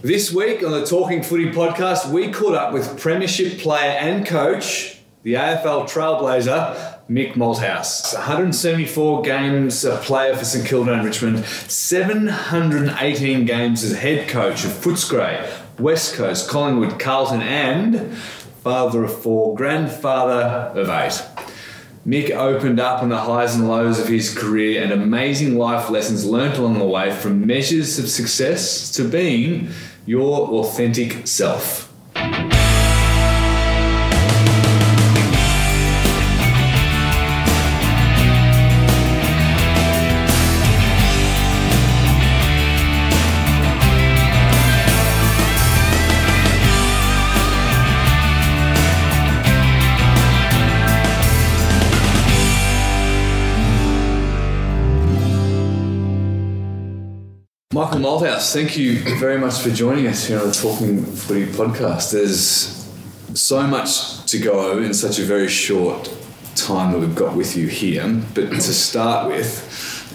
This week on the Talking Footy podcast, we caught up with Premiership player and coach, the AFL Trailblazer, Mick Malthouse. 174 games a player for St Kilda and Richmond, 718 games as head coach of Footscray, West Coast, Collingwood, Carlton, and father of four, grandfather of eight. Mick opened up on the highs and lows of his career and amazing life lessons learnt along the way, from measures of success to being your authentic self. Michael Malthouse, thank you very much for joining us here on the Talking Footy podcast. There's so much to go over in such a very short time that we've got with you here. But to start with,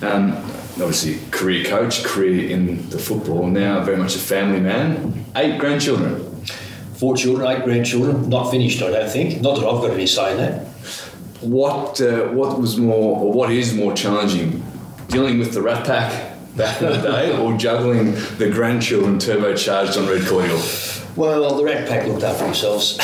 obviously career coach, career in the football, now very much a family man, 8 grandchildren. 4 children, 8 grandchildren, not finished I don't think. Not that I've got any say in that. What was more, or what is more challenging, dealing with the Rat Pack back in the day, or juggling the grandchildren turbocharged on red cordial? Well, the Rat Pack looked after themselves.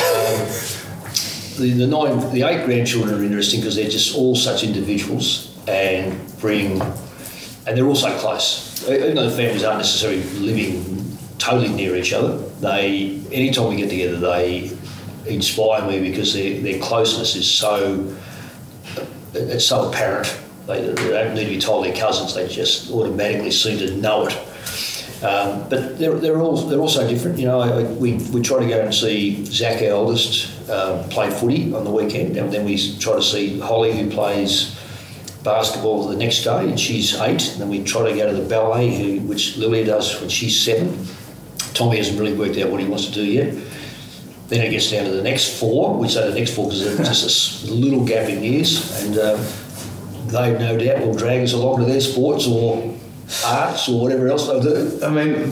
The 8 grandchildren are interesting because they're just all such individuals and they're all so close. Even though the families aren't necessarily living totally near each other, anytime we get together, they inspire me because their closeness is so apparent. They don't need to be told they're cousins; they just automatically seem to know it. But they're all so different. You know, we try to go and see Zach, our eldest, play footy on the weekend, and then we try to see Holly, who plays basketball the next day, and she's 8. And then we try to go to the ballet, which Lily does when she's 7. Tommy hasn't really worked out what he wants to do yet. Then it gets down to the next 4. We say the next 4 because there's just a little gap in years, and they no doubt will drag us along to their sports or arts or whatever else they'll do. I mean,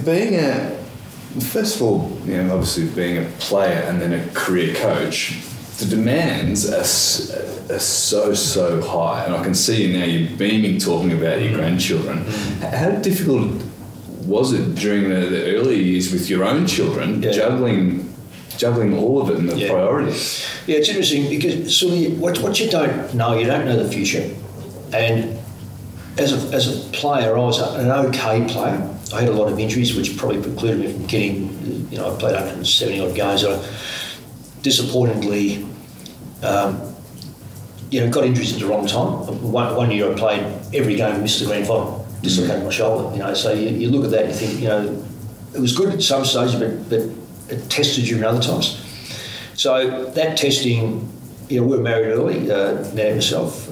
first of all, obviously being a player and then a career coach, the demands are so high. And I can see you now, you're beaming talking about your grandchildren. How difficult was it during the early years with your own children, juggling all of it and the priorities? Yeah, it's interesting because what you don't know the future. And as a player, I was an okay player. I had a lot of injuries, which probably precluded me from getting, I played 170 odd games. I disappointingly, got injuries at the wrong time. One year I played every game and missed the grand final, dislocated my shoulder. So you look at that and you think, it was good at some stages, but it tested you in other times. So that testing. We were married early, Nat and myself,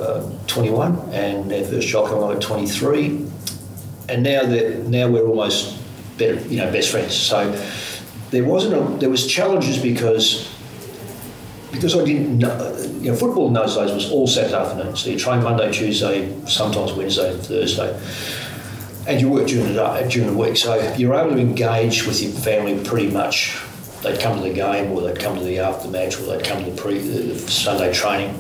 21, and our first child came along at 23, and now we're almost best friends. So there was challenges because I didn't know, football in those days was all Saturday afternoon. So you train Monday, Tuesday, sometimes Wednesday and Thursday, and you work during the week. So you're able to engage with your family pretty much. They'd come to the game, or they'd come to the aftermatch, or they'd come to the Sunday training.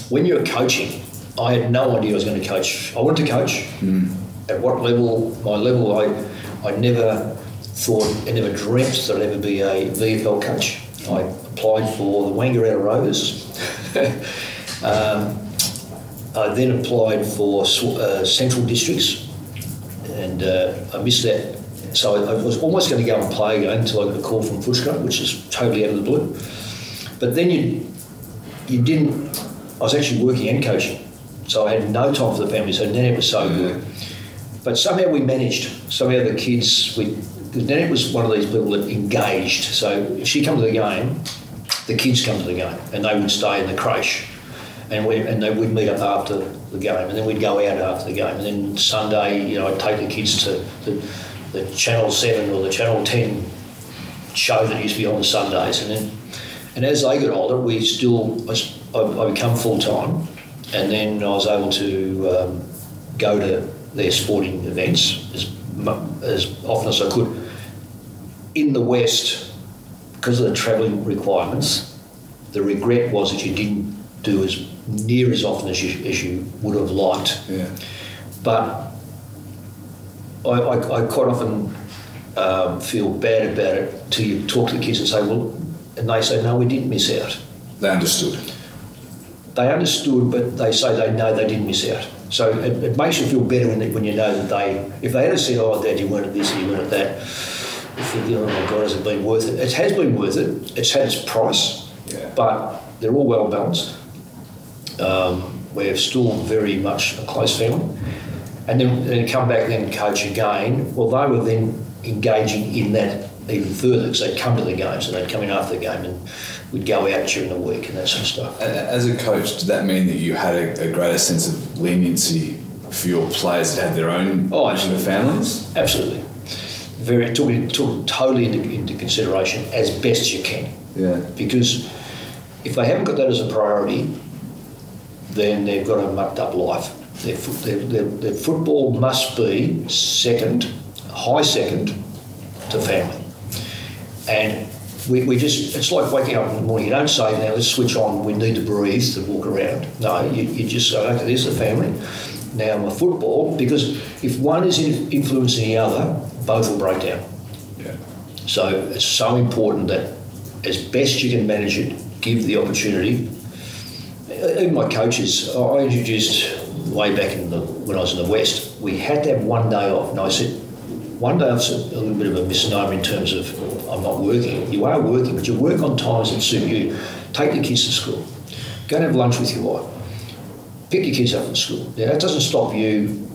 When you were coaching, I had no idea I was going to coach. I wanted to coach. At what level? My level, I never dreamt that I'd ever be a VFL coach. I applied for the Wangaratta Rovers. I then applied for Central Districts, and I missed that. So I was almost going to go and play again until I got a call from Footscray, which is totally out of the blue. But then you didn't. I was actually working and coaching, so I had no time for the family. So Nanette was so good, but somehow we managed. Somehow the kids, because Nanette was one of these people that engaged. So if she come to the game, the kids come to the game, and they would stay in the creche, and we'd meet up after the game, and then we'd go out after the game, and then Sunday, I'd take the kids to the Channel 7 or the Channel 10 show that used to be on the Sundays, and as they got older, I become full-time, and then I was able to go to their sporting events as often as I could. in the West, because of the travelling requirements, the regret was that you didn't do as near as often as you would have liked. Yeah. But I quite often feel bad about it till you talk to the kids and say, well, and they say, no, we didn't miss out. They understood. They understood, but they say they know they didn't miss out. So it makes you feel better when you know that if they had said, oh, Dad, you weren't at this and you weren't at that, you think, oh my God, has it been worth it? It has been worth it. It's had its price, but they're all well balanced. We're still very much a close family. And then come back and coach again. Well, they were then engaging in that even further because they'd come to the games and they'd come in after the game and we'd go out during the week and that sort of stuff. As a coach, did that mean that you had a greater sense of leniency for your players that had their own families? Absolutely. Took it totally into consideration as best you can. Yeah. Because if they haven't got that as a priority, then they've got a mucked up life. Their football must be high second to family. And we just, it's like waking up in the morning. You don't say, now let's switch on, we need to breathe to walk around. No, you just say, okay, this is the family. Now my football, because if one is influencing the other, both will break down. Yeah. So it's so important that as best you can manage it, give the opportunity. Even my coaches, I introduced way back when I was in the West, we had to have 1 day off. And I said, 1 day off's a little bit of a misnomer in terms of I'm not working. You are working, but you work on times that suit you. Take the kids to school. Go and have lunch with your wife. Pick your kids up from school. Now, that doesn't stop you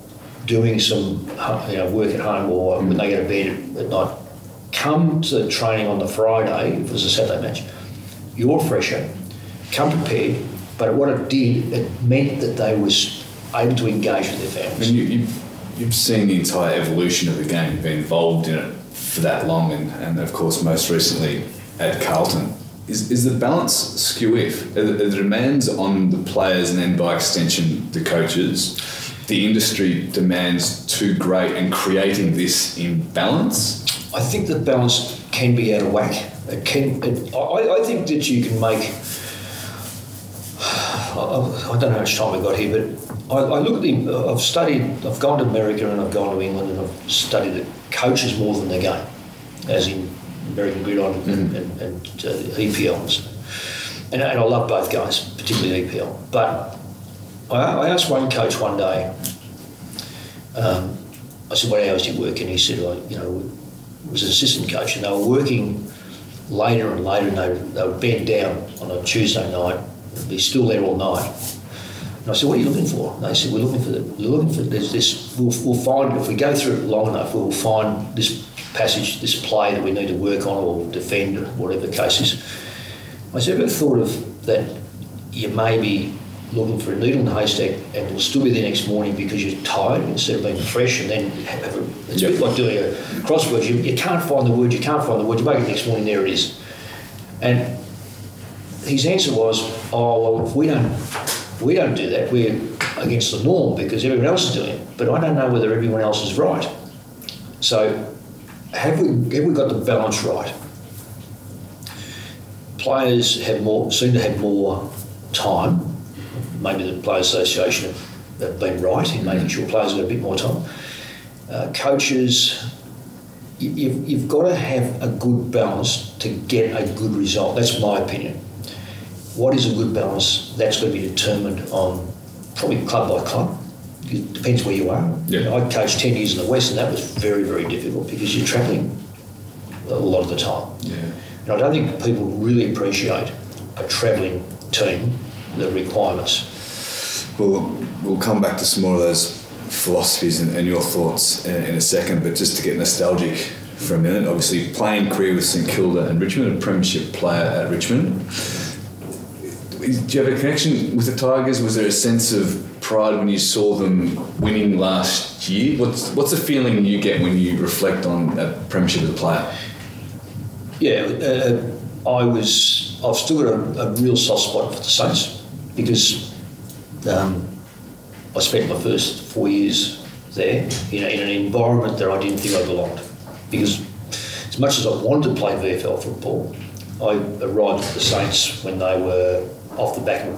doing some work at home or when they go to bed at night. Come to the training on the Friday, if it was a Saturday match, you're fresher, come prepared, but what it did, it meant that they were able to engage with their families. I mean, you've seen the entire evolution of the game, you've been involved in it for that long and of course most recently at Carlton. Is the balance skew-if? Are the demands on the players and then by extension the coaches, the industry demands too great and creating this imbalance? I think the balance can be out of whack. I think that you can make... I don't know how much time we've got here, but I look at I've gone to America and I've gone to England and I've studied the coaches more than the game, as in American Gridiron and EPL and stuff. And I love both guys, particularly EPL. But I asked one coach one day, I said, what hours do you work? And he said, it was an assistant coach and they were working later and later and they would bed down on a Tuesday night and be still there all night. And I said, what are you looking for? And they said, we're looking for this, we'll find, if we go through it long enough, we'll find this passage, this play that we need to work on or defend or whatever the case is. I said, ever thought of that you may be looking for a needle in a haystack and it'll still be the next morning because you're tired instead of being fresh and then it's a bit like doing a crossword. You can't find the word, you make it next morning, there it is. And his answer was, oh, well, if we don't do that, we're against the norm because everyone else is doing it. But I don't know whether everyone else is right. So have we got the balance right? Players seem to have more time. Maybe the Players Association have been right in making sure players have got a bit more time. Coaches, you've got to have a good balance to get a good result. That's my opinion. What is a good balance? That's going to be determined on probably club by club. It depends where you are. Yeah. I coached 10 years in the West and that was very, very difficult because you're travelling a lot of the time. Yeah. And I don't think people really appreciate a travelling team, the requirements. Well, we'll come back to some more of those philosophies and your thoughts in a second, but just to get nostalgic for a minute, obviously playing career with St Kilda and Richmond, a Premiership player at Richmond. Do you have a connection with the Tigers? Was there a sense of pride when you saw them winning last year? What's the feeling you get when you reflect on that Premiership as a player? Yeah, I've still got a real soft spot for the Saints because I spent my first 4 years there in an environment that I didn't think I belonged. Because as as much as I wanted to play VFL football, I arrived at the Saints when they were off the back of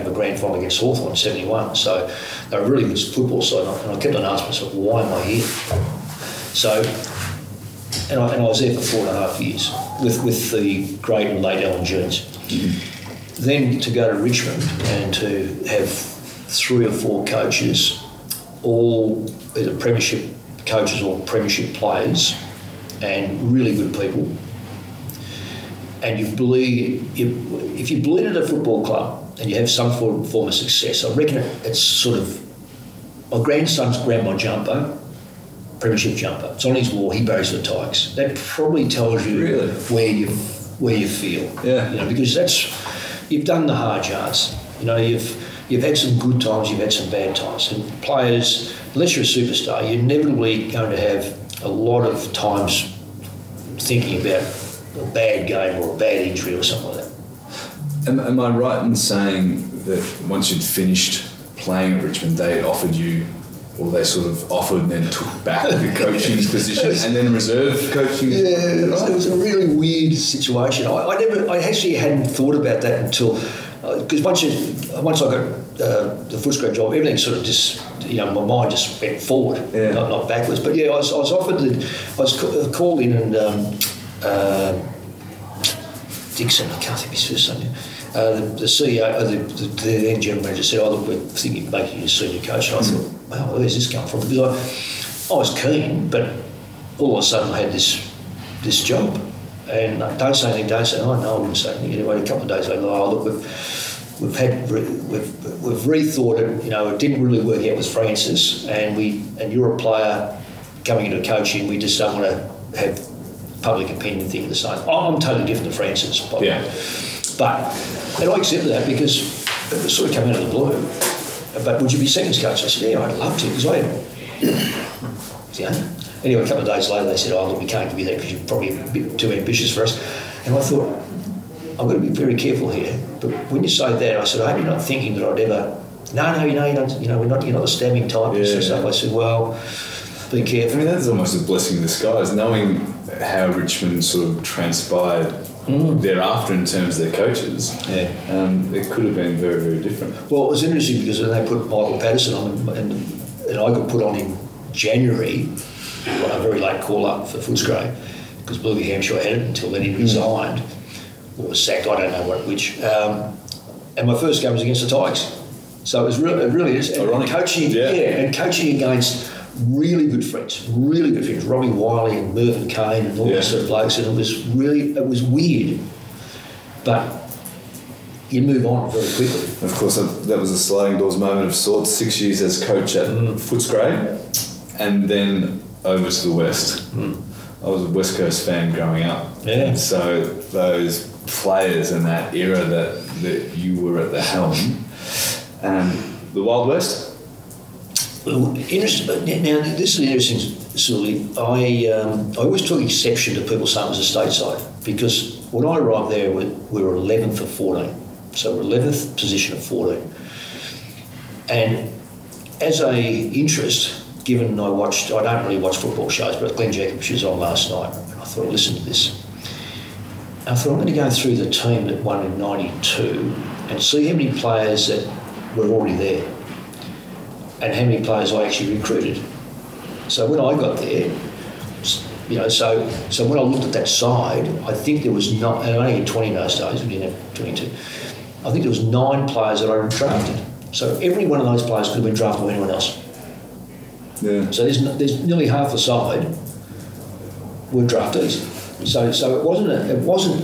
a grand final against Hawthorn in '71. So they were a really good football side, and I kept on asking myself, why am I here? So, and I was there for 4.5 years with the great and late Alan Jones. Mm-hmm. Then to go to Richmond and to have 3 or 4 coaches, all either Premiership coaches or Premiership players, and really good people. And if you bleed at a football club and you have some form of success, I reckon it's sort of, my grandson's grandma jumper, Premiership jumper. It's on his wall. He buries the Tigers. That probably tells you really? where you feel. Yeah. You know, because you've done the hard yards. You know, you've had some good times. You've had some bad times. And players, unless you're a superstar, you're inevitably going to have a lot of times thinking about a bad game or a bad injury or something like that. Am I right in saying that once you'd finished playing at Richmond, they offered you, or they sort of offered and then took back the coaching position and then reserve coaching? Yeah, it was a really weird situation. I actually hadn't thought about that until, because once I got the Footscray job, everything sort of just, you know, my mind just went forward, not backwards. But yeah, I was offered I was called in and Dixon, I can't think of his first name. The CEO, the then general manager said, "Oh, look, we're thinking of making you a senior coach." And I thought, "Wow, where's this come from?" Because I was keen, but all of a sudden I had this job, and don't say anything. Oh no, I wouldn't say anything. Anyway, a couple of days later, oh look, we've rethought it. You know, it didn't really work out with Francis, and you're a player coming into coaching. We just don't want to have public opinion thinking the same. I'm totally different to Francis, but and I accepted that because it was sort of coming out of the blue. But would you be seconds coach? I said, yeah, I'd love to, because I had, Anyway, a couple of days later they said, oh look, we can't give you that because you're probably a bit too ambitious for us. And I thought, I've got to be very careful here. But when you say that, I said, I hope you're not thinking that I'd ever. No, you don't. You know, you're not a stabbing type and stuff. I said, well, be careful. I mean, that's almost a blessing in disguise, knowing how Richmond sort of transpired thereafter in terms of their coaches. Yeah, it could have been very, very different. Well, it was interesting because then they put Michael Patterson on, and I got put on in January on a very late call up for Footscray because Bluey Hampshire had it until then he resigned or was sacked. I don't know which. And my first game was against the Tigers, so it really is. And coaching, and coaching against really good friends, Robbie Wiley and Mervyn Kane and all those sort of blokes, and it was weird, but you move on very quickly. Of course, that was a sliding doors moment of sorts. 6 years as coach at Footscray, and then over to the West. I was a West Coast fan growing up, and so those players in that era that you were at the helm, the Wild West. Well, interesting. Now, this is interesting, Sully. I always took exception to people saying it was a stateside because when I arrived there, we were 11th of 14. So we're 11th position of 14. And as a interest, given I don't really watch football shows, but Glenn Jacobs was on last night, and I thought, listen to this. I thought, I'm going to go through the team that won in 92 and see how many players that were already there and how many players I actually recruited. So when I got there, you know, so when I looked at that side, I think there was not, and I only had 20 in those days, we didn't have 22. I think there was 9 players that I drafted. So every one of those players could have been drafted by anyone else. Yeah. So there's nearly half the side were draftees. So it wasn't,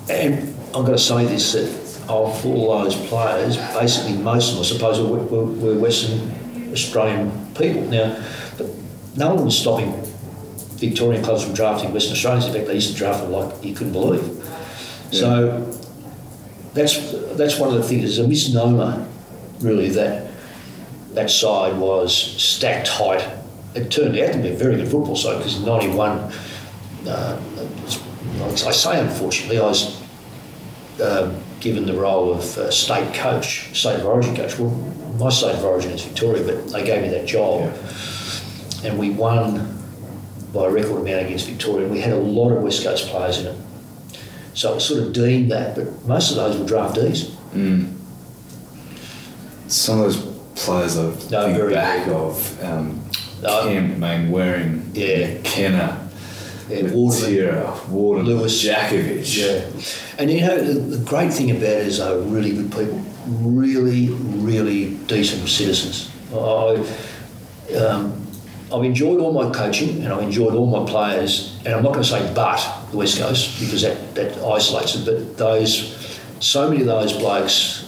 and I'm going to say this, that of all those players, basically most of them, I suppose, were Western Australian people. Now, but no one was stopping Victorian clubs from drafting Western Australians. In fact, they used to draft them like you couldn't believe. Yeah. So that's one of the things. It's a misnomer, really, that side was stacked height. It turned out to be a very good football side because in '91, I say unfortunately, I was given the role of state of origin coach. Well, my state of origin is Victoria, but they gave me that job, and we won by a record amount against Victoria, and we had a lot of West Coast players in it. So it was sort of deemed that, but most of those were draftees. Some of those players I think back of Kemp, Mainwaring, Kenner, Warden, Lewis, Jakovic. Yeah. And you know, the great thing about it is they were really good people, really, really decent citizens. I've enjoyed all my coaching and I've enjoyed all my players, and I'm not going to say but the West Coast because that isolates it, but so many of those blokes,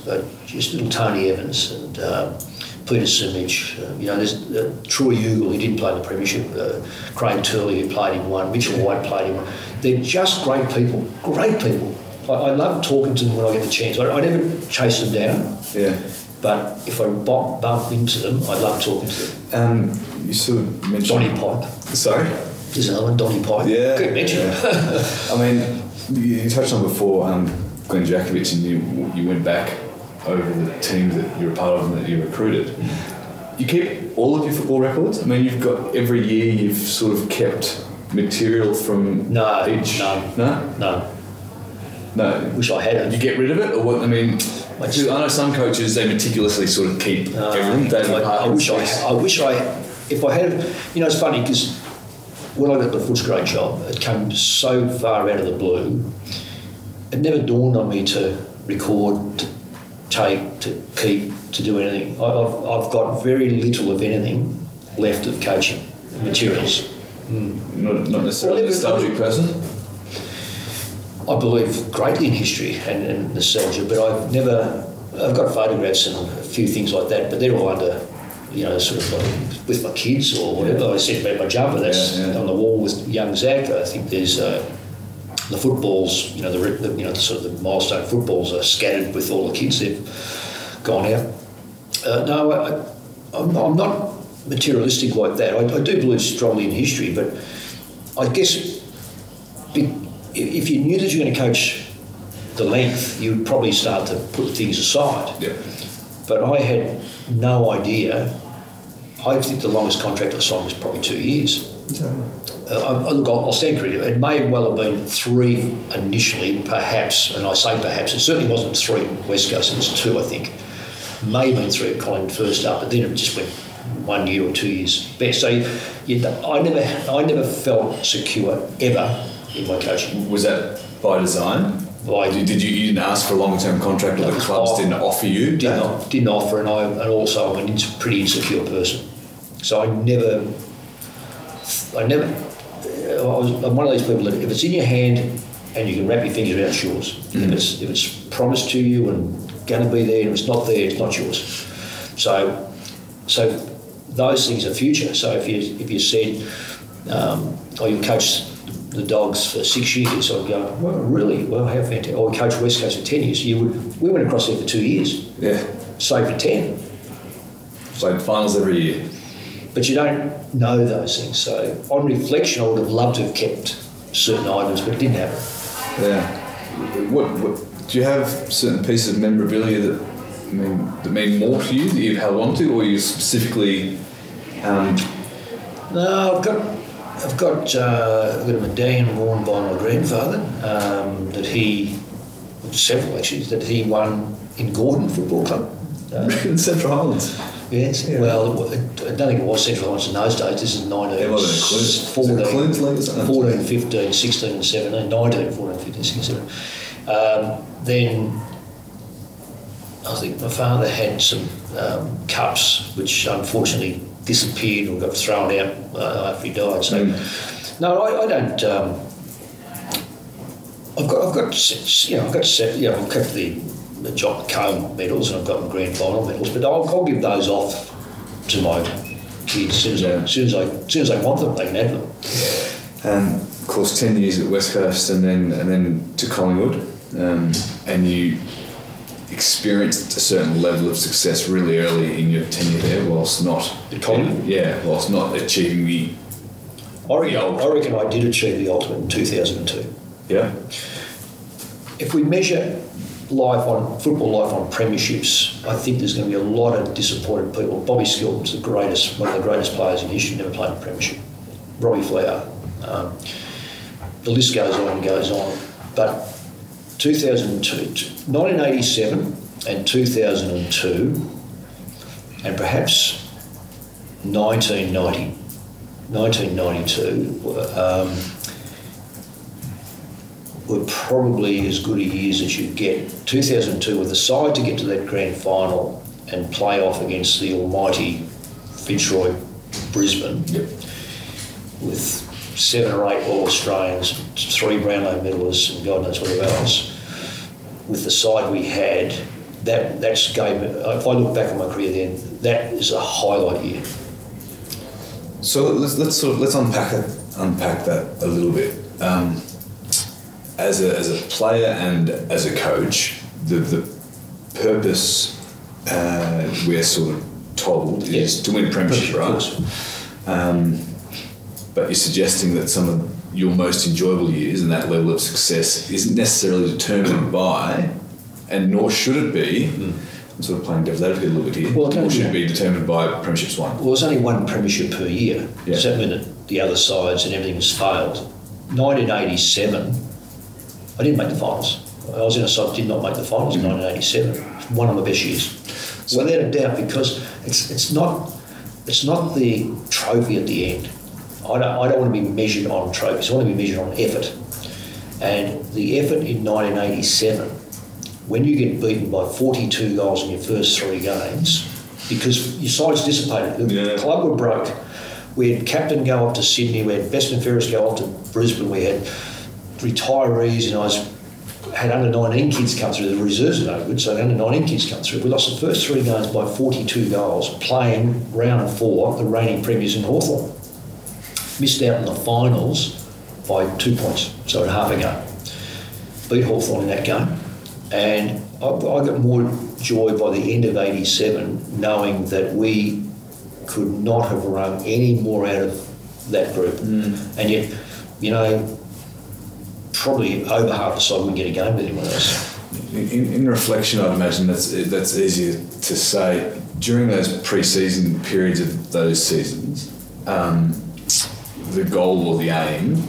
just little Tony Evans and Peter Simic, there's Troy Ugle, he didn't play in the Premiership, Craig Turley, who played in one, Mitchell White played in one. They're just great people, great people. I love talking to them when I get the chance. I never chase them down. Yeah. But if I bump into them, I love talking to them. You sort of mentioned... Donny Pipe. Sorry? There's another one, Donny Pipe. Yeah. Good mention. Yeah. I mean, you touched on before Glenn Jakovic, and you went back over the teams that you were part of and that you recruited. You keep all of your football records? I mean, you've got... Every year you've sort of kept material from each... No? Wish I had it. You get rid of it, or what? I mean... I know some coaches, they meticulously sort of keep everything. I wish I, if I had, it's funny because when I got the Footscray job, it came so far out of the blue, it never dawned on me to record, to tape, to keep, to do anything. I've got very little of anything left of coaching materials. Not necessarily a nostalgic person? I believe greatly in history and nostalgia, but I've got photographs and a few things like that, but they're all under, sort of like with my kids or whatever. I said about my jumper, that's on the wall with young Zach. I think there's the footballs, the sort of the milestone footballs are scattered with all the kids. They've gone out. No, I'm not materialistic like that. I do believe strongly in history, but I guess if you knew that you were going to coach the length, you would probably start to put things aside. Yeah. But I had no idea. I think the longest contract I signed was probably 2 years. Look, I'll stand corrected. It may well have been 3 initially, perhaps, and I say perhaps. It certainly wasn't 3 West Coast, it was 2, I think. May have been 3 at Collingwood first up, but then it just went 1 year or 2 years best. So I never felt secure ever in my coaching. Was that by design? You didn't ask for a long-term contract, or the clubs didn't offer you? Didn't offer, and also I'm a pretty insecure person. So I'm one of those people that if it's in your hand and you can wrap your fingers around, it's yours. If it's promised to you and going to be there, and if it's not there, it's not yours. So those things are future. So if you said, you coach the Dogs for 6 years, I'd go, well, really? Well, how fantastic. Or coach West Coast for 10 years. We went across there for 2 years. Yeah. So for 10. So finals every year. But you don't know those things. So on reflection, I would have loved to have kept certain items, but it didn't happen. Yeah. What do you have certain pieces of memorabilia that mean more to you that you've held on to, or you specifically? No, I've got a medallion worn by my grandfather several actually, that he won in Gordon Football Club. In Central Highlands? Yes. Yeah. Well, I don't think it was Central Highlands in those days. This is 14, 15, 16 and 17. 19, 14, 15, 16, 17. Then I think my father had some cups which unfortunately disappeared or got thrown out after he died. So, no, I don't. I've kept the Jock Cone medals and I've got my grand final medals, but I'll give those off to my kids as soon as I want them. They can have them. And of course, 10 years at West Coast, and then to Collingwood, and you experienced a certain level of success really early in your tenure there, whilst not achieving the. I reckon I did achieve the ultimate in 2002. Yeah. If we measure football life on premierships, I think there's going to be a lot of disappointed people. Bobby Skilton's one of the greatest players in history, never played a premiership. Robbie Flower, The list goes on and goes on. But 1987 and 2002 and perhaps 1992 were probably as good a years as you'd get. 2002, with the side to get to that grand final and play off against the almighty Fitzroy Brisbane, with 7 or 8 All Australians, 3 Brownlow medalists, and God knows what else. With the side we had, that's game. If I look back on my career, then that is a highlight year. So let's unpack that a little bit. As a player and as a coach, the purpose we're sort of told is to win a premiership, right? But you're suggesting that some of your most enjoyable years and that level of success isn't necessarily determined by, and nor should it be. I'm sort of playing devil's advocate a little bit here. Well, nor should it be determined by premierships won. Well, there's only one premiership per year. Yeah. Does that mean that the other sides and everything has failed? 1987, I didn't make the finals. I was in a side that did not make the finals in 1987. One of my best years, without a doubt, because it's not the trophy at the end. I don't want to be measured on trophies. I want to be measured on effort. And the effort in 1987, when you get beaten by 42 goals in your first 3 games, because your side's dissipated. The club were broke. We had captain go off to Sydney. We had Best and Fairest go off to Brisbane. We had retirees, and I had under 19 kids come through. The reserves are no good, so under 19 kids come through. We lost the first 3 games by 42 goals, playing round 4, the reigning premiers in Hawthorn. Missed out in the finals by 2 points, so at half a game. Beat Hawthorn in that game, and I got more joy by the end of 87 knowing that we could not have wrung any more out of that group. And yet, probably over half the side wouldn't get a game with anyone else. In reflection, I'd imagine that's easier to say. During those pre-season periods of those seasons, the goal or the aim,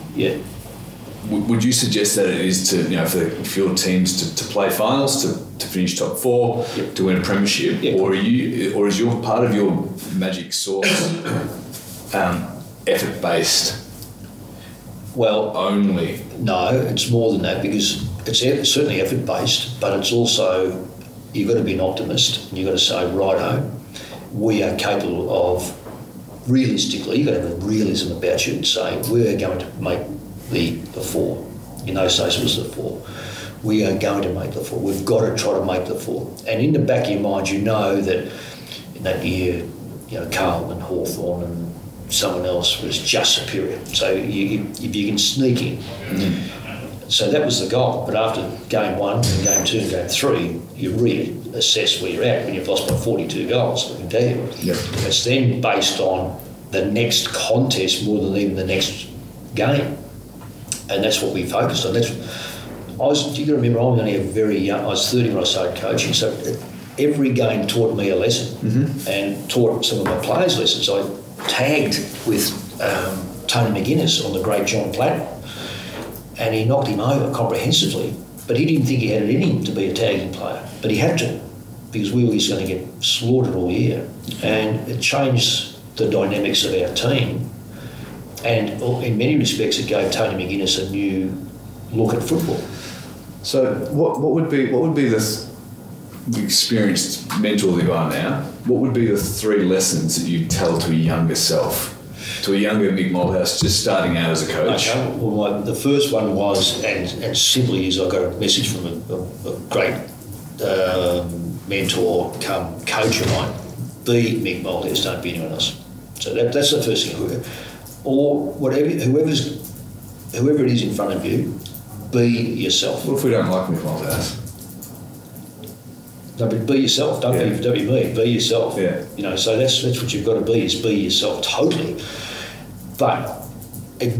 would you suggest that it is to, for your teams to play finals, to finish top 4, to win a premiership, or is your part of your magic sauce effort based? Well, only. No, it's more than that, because it's certainly effort based, but it's also, you've got to be an optimist and you've got to say, righto, we are capable of, realistically, you've got to have a realism about you and say, we're going to make the 4. In those days it was the 4. We are going to make the 4. We've got to try to make the 4. And in the back of your mind, you know that in that year, Carlton and Hawthorn and someone else was just superior. So if you can sneak in. So that was the goal. But after game 1 and game 2 and game 3, you reassess where you're at when you've lost by 42 goals, I can tell you. It's then based on the next contest more than even the next game. And that's what we focused on. You got to remember, I was only I was 30 when I started coaching, so every game taught me a lesson and taught some of my players lessons. I tagged with Tony McGuinness on the great John Platt, and he knocked him over comprehensively, but he didn't think he had it in him to be a tagging player, but he had to, because we were just going to get slaughtered all year. And it changed the dynamics of our team, and in many respects it gave Tony McGuinness a new look at football. So what would be the experienced mentor that you are now, what would be the 3 lessons that you'd tell to a younger self, to a younger Mick Malthouse just starting out as a coach? Okay. Well, the first one was, and simply is, I got a message from a great mentor come coach of mine: be Mick Malthouse, don't be anyone else. So that's the first thing. Or whoever it is in front of you, be yourself. What if we don't like Mick Malthouse? No, but be yourself. Don't be me. Be yourself. Yeah. So that's what you've got to be, is be yourself totally. But at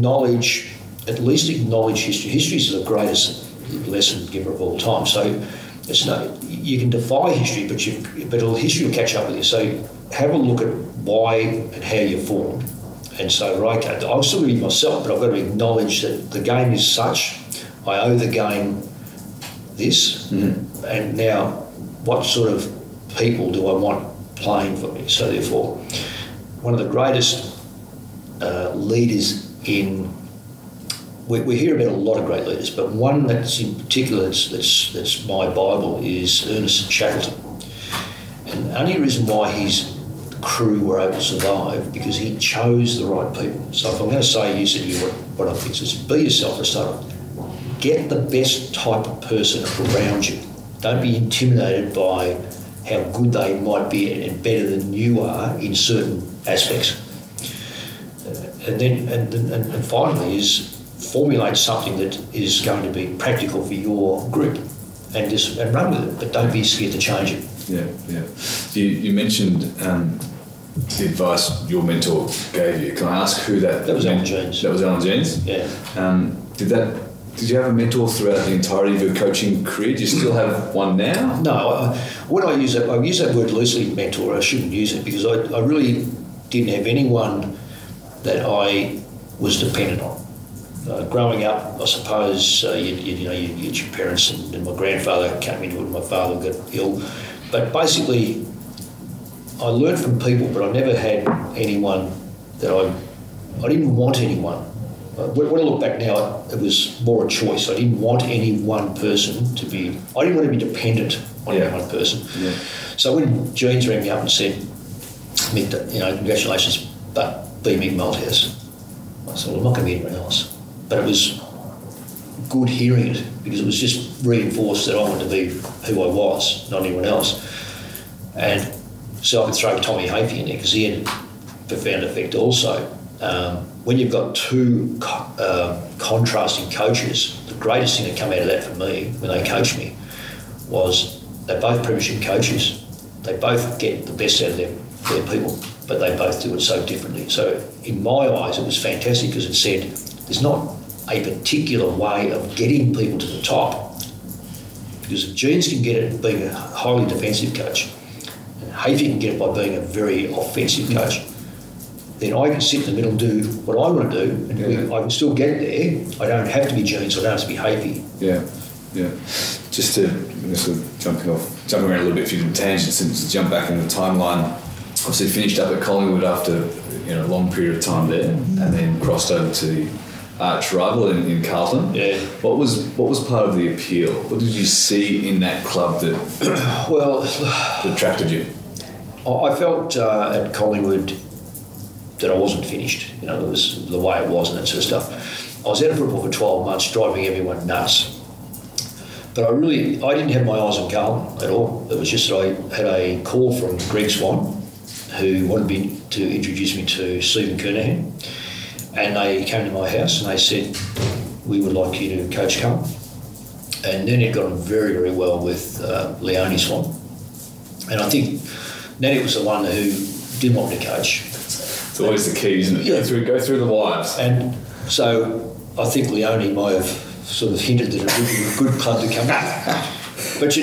least acknowledge history. History is the greatest lesson giver of all time. So you can defy history, but history will catch up with you. So have a look at why and how you're formed, And so, right, I'm still going to be myself, but I've got to acknowledge that the game is such. I owe the game this, and now what sort of people do I want playing for me? So therefore, one of the greatest leaders in... We hear about a lot of great leaders, but one that's in particular that's my Bible is Ernest Shackleton. And the only reason why his crew were able to survive because he chose the right people. So if I'm going to say, you said to you what I think is be yourself for a start. Get the best type of person around you. Don't be intimidated by how good they might be and better than you are in certain aspects. And finally is formulate something that is going to be practical for your group and run with it, but don't be scared to change it. Yeah. You mentioned the advice your mentor gave you. Can I ask who that? That was Alan Jeans. That was Alan Jeans? Yeah. Did you have a mentor throughout the entirety of your coaching career? Do you still have one now? No. When I use that word loosely, mentor. I shouldn't use it because I really didn't have anyone that I was dependent on. Growing up, I suppose you get your parents, and my grandfather came into it. My father got ill, but basically, I learned from people. But I never had anyone that I didn't want anyone. When I look back now, it was more a choice. I didn't want any one person to be... I didn't want to be dependent on any one person. Yeah. So when Jeans rang me up and said, Mick, congratulations, but be Mick Malthouse. I said, well, I'm not going to be anyone else. But it was good hearing it because it was just reinforced that I wanted to be who I was, not anyone else. And so I could throw Tommy Hafey in there because he had a profound effect also. When you've got two contrasting coaches, the greatest thing that came out of that for me when they coached me was they're both Premiership coaches. They both get the best out of their people, but they both do it so differently. So in my eyes, it was fantastic because it said there's not a particular way of getting people to the top, because if Jeans can get it being a highly defensive coach, and Hafey can get it by being a very offensive coach, then I can sit in the middle and do what I want to do, and I can still get there. I don't have to be Jeans, I don't have to be Hafey. Yeah. Just to sort of jumping around a little bit, a few different tangents, and to jump back in the timeline. Obviously, finished up at Collingwood after a long period of time there, and then crossed over to the arch rival in Carlton. Yeah. What was part of the appeal? What did you see in that club that that attracted you? I felt at Collingwood that I wasn't finished. It was the way it was and that sort of stuff. I was out of football for 12 months, driving everyone nuts. But I didn't have my eyes on Carlton at all. It was just that I had a call from Greg Swan, who wanted me to introduce me to Stephen Kernahan. And they came to my house and they said, we would like you to coach Carlton. And then it got on very, very well with Leone Swan. And I think Nanny was the one who didn't want me to coach. It's always the key, isn't it? Yeah. Go through the wires. And so I think Leone might have sort of hinted that it would be a good club to come to. But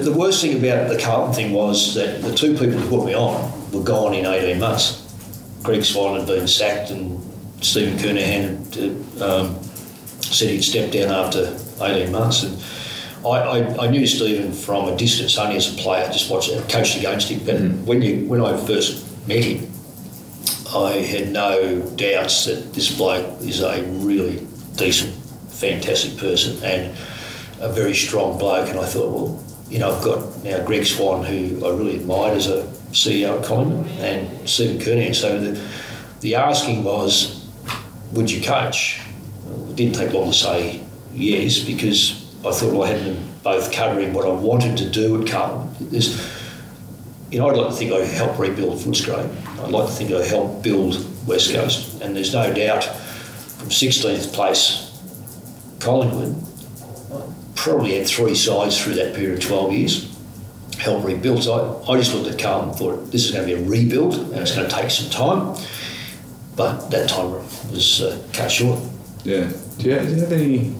the worst thing about the Carlton thing was that the two people who put me on were gone in 18 months. Greg Swan had been sacked and Stephen Kernahan had said he'd stepped down after 18 months. And I knew Stephen from a distance, only as a player, just coached against him. But when I first met him, I had no doubts that this bloke is a really decent, fantastic person and a very strong bloke. And I thought, well, I've got now Greg Swan, who I really admired as a CEO at Collingwood, and Stephen Kernahan. So the asking was, would you coach? It didn't take long to say yes, because I thought I had them both covering what I wanted to do at Carlton. I'd like to think I helped rebuild Footscray. I'd like to think I helped build West Coast. And there's no doubt from 16th place Collingwood, I probably had 3 sides through that period of 12 years, helped rebuild. So I just looked at Carlton and thought, this is going to be a rebuild and it's going to take some time. But that time was cut short. Yeah. Do you have any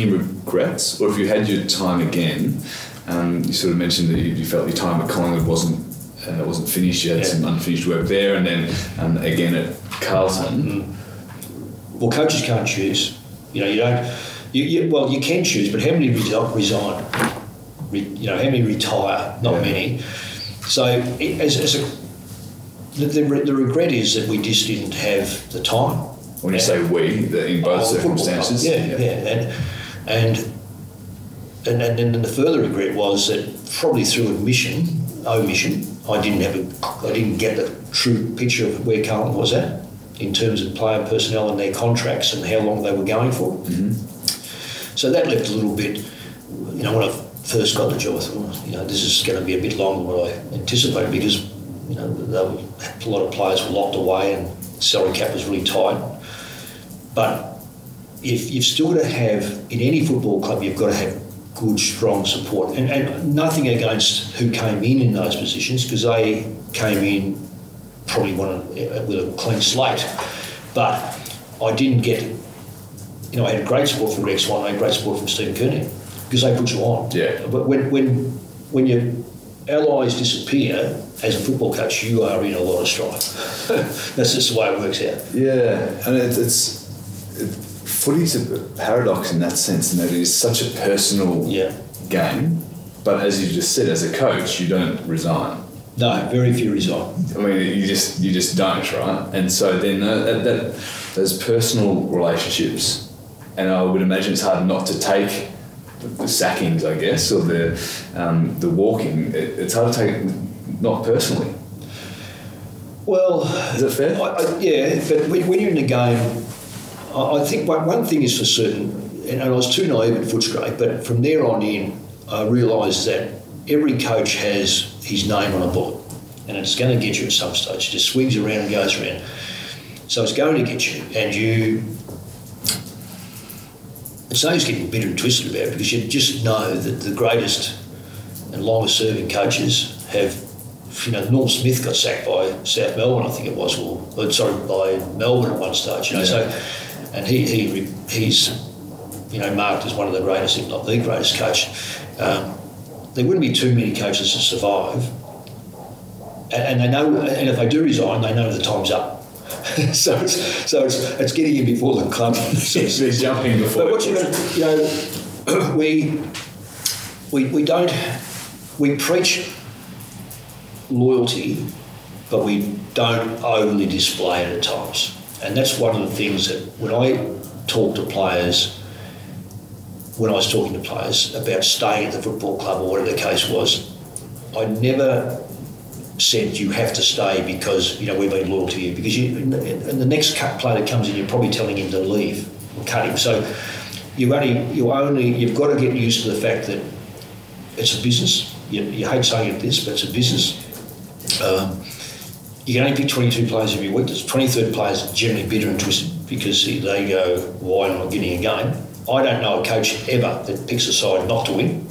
regrets? Or if you had your time again, you sort of mentioned that you felt your time at Collingwood wasn't and it wasn't finished. You had some unfinished work there, and then again at Carlton. Well, coaches can't choose. You don't. Well, you can choose, but how many resign? How many retire? Not many. So, the regret is that we just didn't have the time. When you say we, in both circumstances, and then the further regret was that probably through omission, I didn't get the true picture of where Carlton was at in terms of player personnel and their contracts and how long they were going for. Mm-hmm. So that left a little bit. When I first got the job, I thought, this is going to be a bit longer than what I anticipated because a lot of players were locked away and salary cap was really tight. But if you've still got to have, in any football club, you've got to have good, strong support. And nothing against who came in those positions, because they came in probably with a clean slate. But I didn't get, I had great support from Rex Swan, I had great support from Stephen Kearney, because they put you on. Yeah. But when your allies disappear, as a football coach, you are in a lot of strife. That's just the way it works out. Yeah, and footy's a paradox in that sense, in that it is such a personal game. But as you just said, as a coach, you don't resign. No, very few resign. I mean, you just don't, right? And so then those personal relationships, and I would imagine it's hard not to take the sackings, I guess, or the walking. It's hard to take not personally. Well, is it fair? But when you're in the game, I think one thing is for certain, and I was too naive at Footscray, but from there on in, I realised that every coach has his name on a bullet, and it's going to get you at some stage. It just swings around and goes around. So it's going to get you, and it's no use getting bitter and twisted about it, because you just know that the greatest and longest serving coaches have, Norm Smith got sacked by South Melbourne, I think it was, by Melbourne at one stage, so, and he's marked as one of the greatest, if not the greatest coach. There wouldn't be too many coaches that survive, and they know, and if they do resign, they know the time's up. so it's getting in before the club. They're jumping before. But we preach loyalty, but we don't overly display it at times. And that's one of the things that when I was talking to players about staying at the football club or whatever the case was, I never said you have to stay because we've been loyal to you, because and the next player that comes in, you're probably telling him to leave or cut him. So you've got to get used to the fact that it's a business. You hate saying this, but it's a business. You can only pick 22 players every week. There's 23rd players generally bitter and twisted because they go, why am I getting a game? I don't know a coach ever that picks a side not to win.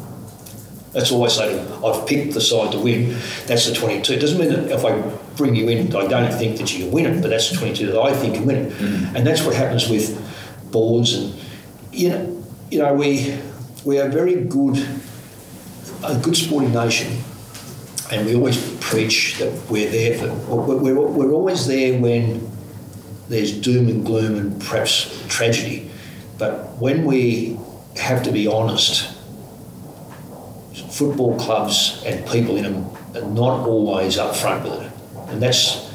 That's always saying, I've picked the side to win, that's the 22. It doesn't mean that if I bring you in, I don't think that you can win it, but that's the 22 that I think can win it. Mm-hmm. And that's what happens with boards. And, we are very good, a good sporting nation, and we always preach that we're there we're always there when there's doom and gloom and perhaps tragedy. But when we have to be honest, football clubs and people in them are not always up front with it, and that's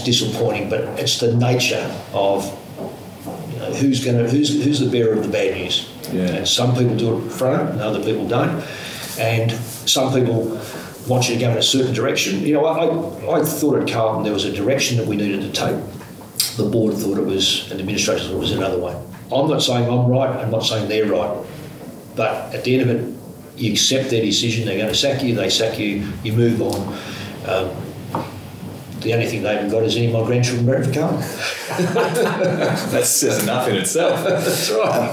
disappointing. But it's the nature of who's the bearer of the bad news. Yeah. And some people do it front, and other people don't. And some people want you to go in a certain direction. I thought at Carlton there was a direction that we needed to take. The board thought it was, and the administrators thought it was another way. I'm not saying I'm right. I'm not saying they're right. But at the end of it, you accept their decision. They're going to sack you. They sack you. You move on. The only thing they haven't got is any of my grandchildren married for Carlton. That says enough in itself. That's right.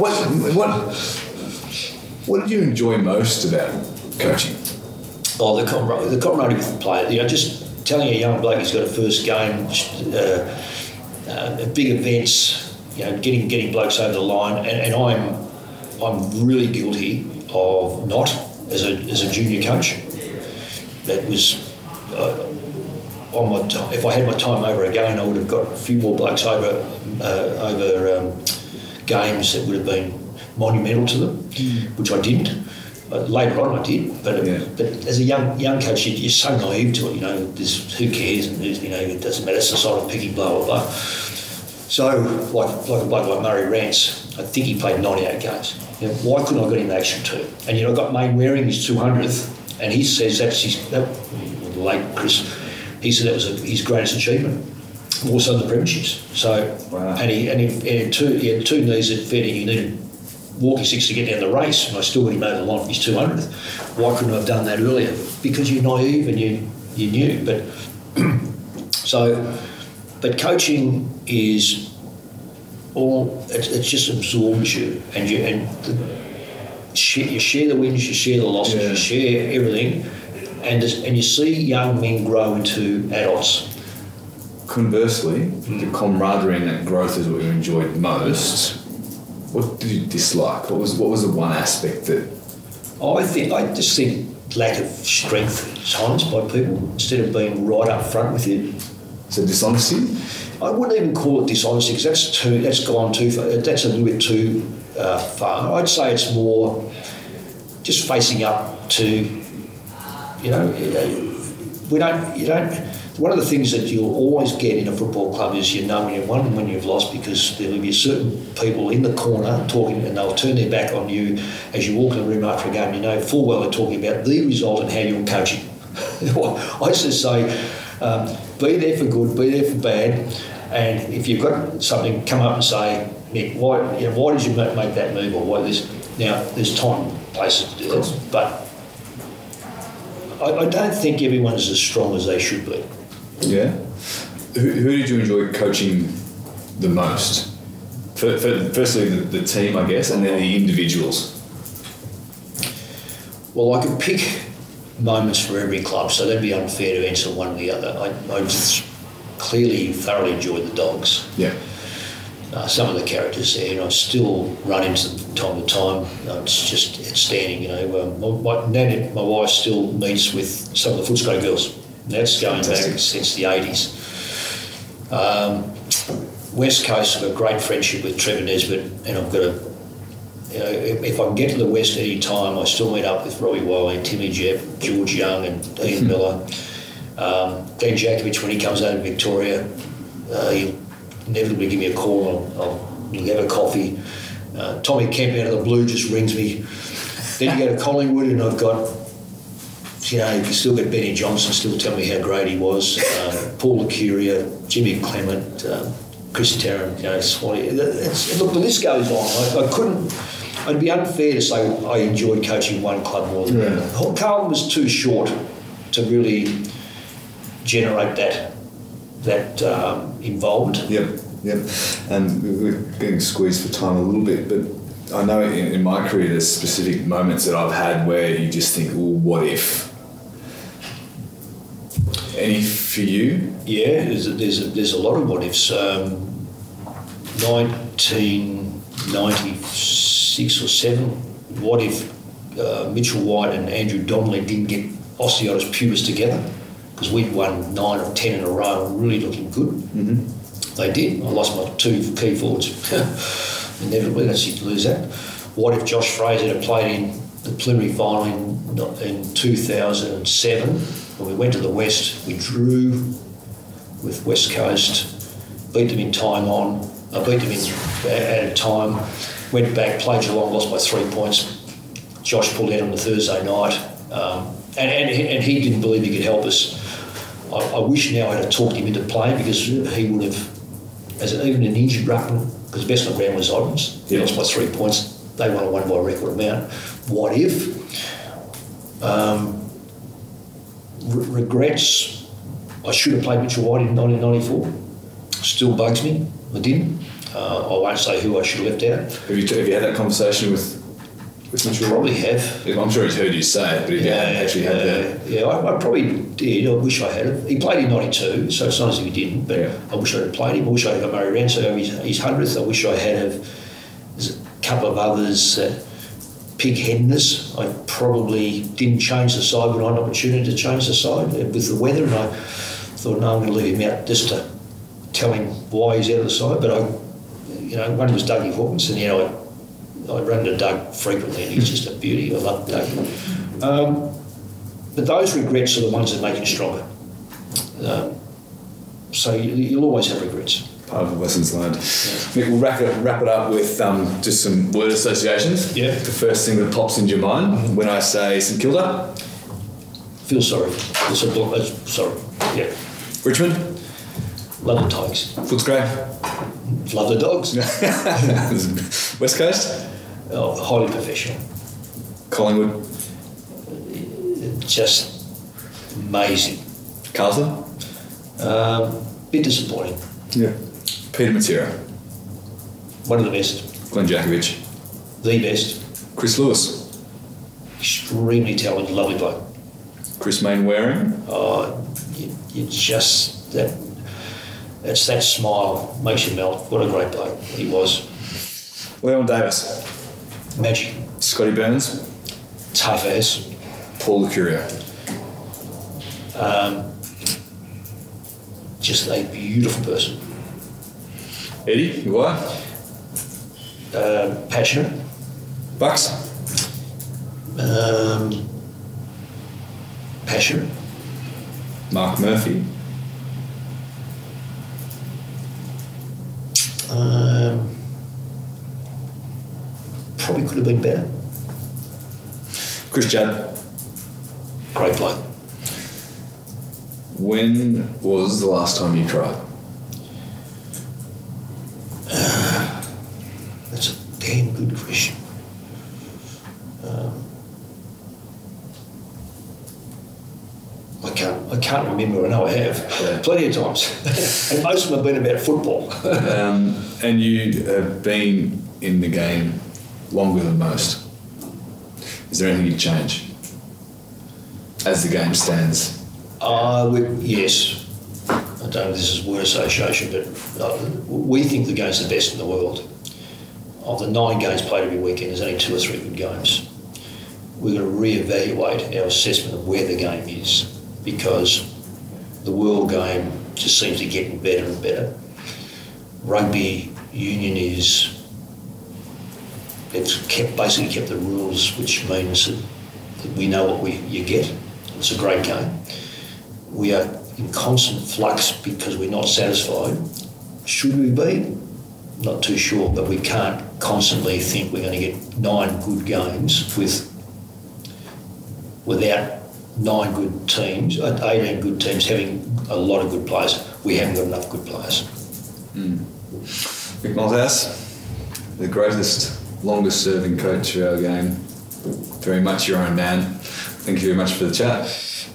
What did you enjoy most about coaching? Oh, the camaraderie with the player. Just telling a young bloke he's got a first game, big events. Getting blokes over the line, and I'm really guilty of not as a junior coach. That was if I had my time over again, I would have got a few more blokes over games that would have been monumental to them, which I didn't. Later on I did, but as a young coach, you're so naive to it. You know, who cares, and it doesn't matter. It's the sort of picky, blah blah blah. So, like a bloke like Murray Rance, I think he played 98 games. Why couldn't I get him action too? And I got Main wearing his 200th, and he says that's the late Chris. He said that was his greatest achievement. Also the premierships. So, wow. and he had two knees that fed him. He needed walking sticks to get down the race, and I still got him over the line for his 200th. Why couldn't I have done that earlier? Because you're naive and you knew. But coaching is it's just absorbs you, and you share the wins, you share the losses, you share everything, and you see young men grow into adults. Conversely, the camaraderie and that growth is what you enjoyed most. What did you dislike? What was the one aspect that? I just think lack of strength at times by people, instead of being right up front with you. So dishonesty? I wouldn't even call it dishonesty, because that's gone too far. That's a little bit too far. I'd say it's more just facing up to, one of the things that you'll always get in a football club is when you've won and when you've lost, because there will be certain people in the corner talking, and they'll turn their back on you as you walk in the room after a game. You know full well they're talking about the result and how you're coaching. I used to say, be there for good, be there for bad, and if you've got something, come up and say, Mick, why did you make that move, or why this? Now, there's time, places to do this, but I don't think everyone's as strong as they should be. Yeah. Who did you enjoy coaching the most? Firstly, the team, I guess, and then the individuals. Well, I could pick moments for every club, so that'd be unfair to answer one or the other. I clearly thoroughly enjoyed the Dogs. Yeah. Some of the characters there, and I still run into them from time to time. It's just outstanding. My wife still meets with some of the Footscray girls. That's going back since the 80s. West Coast, I've got a great friendship with Trevor Nesbitt, and I've got if I can get to the West at any time, I still meet up with Robbie Wiley, Timmy Jepp, George Young and Ian Miller. Glenn Jakovich, when he comes out of Victoria, he'll inevitably give me a call, we'll have a coffee. Tommy Kemp out of the blue just rings me. Then you go to Collingwood, and I've got, you still get Benny Johnson still tell me how great he was. Paul Lacuria, Jimmy Clement, Chris Tarrant, Swanee. Look, the list goes on. It'd be unfair to say I enjoyed coaching one club more than another. Carlton was too short to really generate that involvement. Yep. And we're getting squeezed for time a little bit, but I know in my career there's specific moments that I've had where you just think, well, what if? Any for you? Yeah, there's a lot of what ifs. 1996 or 7. What if Mitchell White and Andrew Donnelly didn't get osteitis pubis together? Because we'd won 9 or 10 in a row and really looking good. Mm-hmm. They did. I lost my 2 key forwards. Inevitably, that's you lose that. What if Josh Fraser had played in the preliminary final in 2007? When we went to the West, we drew with West Coast, beat them in time on, beat them at a time, went back, played Geelong, lost by 3 points. Josh pulled out on the Thursday night, and he didn't believe he could help us. I wish now I had talked him into playing, because he would have, even an injured ruckman, because best on ground was Odds. He lost by 3 points. They won by a record amount. What if? Regrets. I should have played Mitchell White in 1994. Still bugs me. I didn't. I won't say who I should have left out. Have you had that conversation with Mitchell? Probably have. I'm sure he's heard you say it, but if you hadn't actually had that. Yeah, I probably did. I wish I had. He played in 92, so it's not as if he didn't, but I wish I had played him. I wish I had got Murray Ranso his 100th. I wish I had. There's a couple of others that pig-headedness. I probably didn't change the side when I had an opportunity to change the side with the weather, and I thought, no, I'm going to leave him out just to tell him why he's out of the side. But one was Dougie Hawkins, and I run to Doug frequently, and he's just a beauty. I love Doug. But those regrets are the ones that make you stronger. So you'll always have regrets. Part of the lessons learned. Mick, we'll wrap it up with just some word associations. Yeah. The first thing that pops into your mind when I say St Kilda? Feel sorry. Sorry. Yeah. Richmond? Love the Tigers. Footscray? Love the Dogs. West Coast? Oh, highly professional. Collingwood? Just amazing. Carlton? Bit disappointing. Yeah. Peter Matera? One of the best. Glenn Jakovich? The best. Chris Lewis? Extremely talented, lovely bloke. Chris Mainwaring? Oh, you just it's that smile makes you melt. What a great bloke he was. Leon Davis? Magic. Scotty Burns? Tough ass. Paul Lucurio? Just a beautiful person. Eddie, your wife? Passionate. Bucks? Passionate. Mark Murphy? Probably could have been better. Chris Judd? Great bloke. When was the last time you cried? That's a damn good question. I can't remember. I know I have plenty of times, and most of them have been about football. And you have been in the game longer than most. Is there anything you'd change as the game stands? Yes. I don't know if this is word association, but we think the game's the best in the world. Of the 9 games played every weekend, there's only 2 or 3 good games. We're going to re-evaluate our assessment of where the game is, because the world game just seems to be getting better and better. Rugby union it's basically kept the rules, which means that we know what you get. It's a great game. We are in constant flux because we're not satisfied. Should we be? Not too sure, but we can't constantly think we're going to get 9 good games without 9 good teams, 18 good teams having a lot of good players. We haven't got enough good players. Mick Malthouse, the greatest, longest serving coach of our game. Very much your own man. Thank you very much for the chat.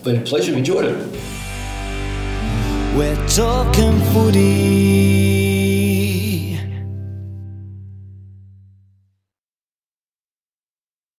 Been a pleasure, enjoyed it. We're talking footy.